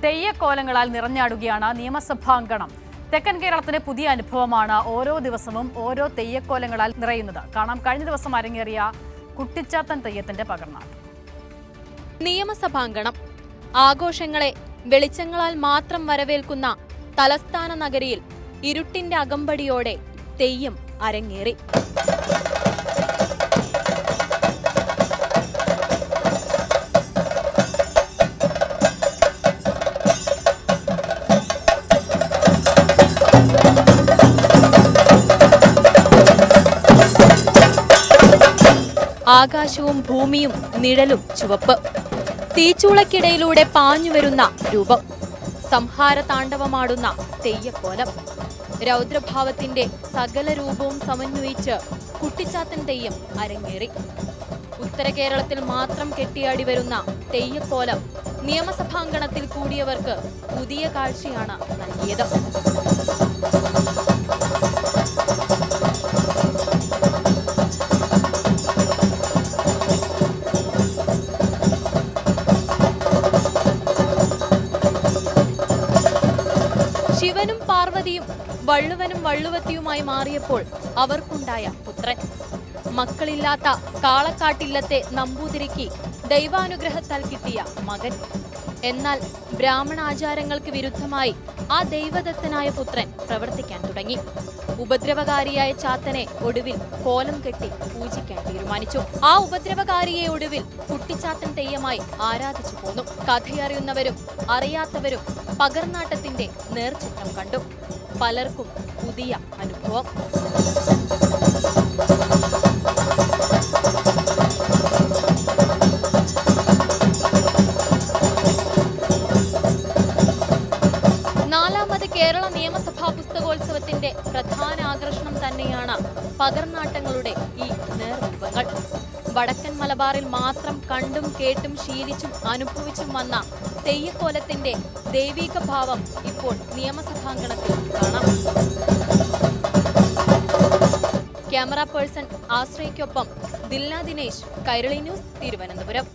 തെയ്യക്കോലങ്ങളാൽ നിറഞ്ഞാടുകയാണ് നിയമസഭാംഗണം. തെക്കൻ കേരളത്തിന് പുതിയ അനുഭവമാണ്. ഓരോ ദിവസവും ഓരോ തെയ്യക്കോലങ്ങളാൽ നിറയുന്നത്. കാണാം കഴിഞ്ഞ ദിവസം അരങ്ങേറിയ കുട്ടിച്ചാത്തൻ തെയ്യത്തിന്റെ പകർന്നാട്ടം. നിയമസഭാംഗണം ആഘോഷങ്ങളെ വെളിച്ചങ്ങളാൽ മാത്രം വരവേൽക്കുന്ന തലസ്ഥാന നഗരിയിൽ ഇരുട്ടിന്റെ അകമ്പടിയോടെ തെയ്യം അരങ്ങേറി. ആകാശവും ഭൂമിയും നിഴലും ചുവപ്പ്. തീച്ചൂളക്കിടയിലൂടെ പാഞ്ഞുവരുന്ന രൂപം. സംഹാര താണ്ഡവമാടുന്ന തെയ്യക്കോലം. രൗദ്രഭാവത്തിന്റെ സകല രൂപവും സമന്വയിച്ച് കുട്ടിച്ചാത്തൻ തെയ്യം അരങ്ങേറി. ഉത്തര കേരളത്തിൽ മാത്രം കെട്ടിയാടി വരുന്ന തെയ്യക്കോലം നിയമസഭാംഗണത്തിൽ കൂടിയവർക്ക് പുതിയ കാഴ്ചയാണ് നൽകിയത്. ശിവനും പാർവതിയും വള്ളുവനും വള്ളുവത്തിയുമായി മാറിയപ്പോൾ അവർക്കുണ്ടായ പുത്രൻ. മക്കളില്ലാത്ത കാളക്കാട്ടില്ലത്തെ നമ്പൂതിരിക്ക് ദൈവാനുഗ്രഹത്താൽ കിട്ടിയ മകൻ. എന്നാൽ ബ്രാഹ്മണാചാരങ്ങൾക്ക് വിരുദ്ധമായി ആ ദൈവദത്തനായ പുത്രൻ പ്രവർത്തിക്കാൻ തുടങ്ങി. ഉപദ്രവകാരിയായ ചാത്തനെ ഒടുവിൽ കോലം കെട്ടി പൂജിക്കാൻ തീരുമാനിച്ചു. ആ ഉപദ്രവകാരിയെ ഒടുവിൽ കുട്ടിച്ചാത്തൻ തെയ്യമായി ആരാധിച്ചു പോന്നു. കഥയറിയുന്നവരും അറിയാത്തവരും പകർന്നാട്ടത്തിന്റെ നേർചിത്രം കണ്ടു. പലർക്കും പുതിയ അനുഭവം. നാലാമത് കേരള നിയമസഭാ പുസ്തകോത്സവത്തിന്റെ പ്രധാന ആകർഷണം തന്നെയാണ് പകർന്നാട്ടങ്ങളുടെ ഈ നേർരൂപങ്ങൾ. വടക്കൻ മലബാറിൽ മാത്രം കണ്ടും കേട്ടും ശീലിച്ചും അനുഭവിച്ചും വന്ന തെയ്യക്കോലത്തിന്റെ ദൈവിക ഭാവം ഇപ്പോൾ നിയമസഭാംഗണത്തിൽ കാണാം. ക്യാമറ പേഴ്സൺ ആശ്രയ്ക്കൊപ്പം ദിൽന ദിനേശ്, കൈരളി ന്യൂസ്, തിരുവനന്തപുരം.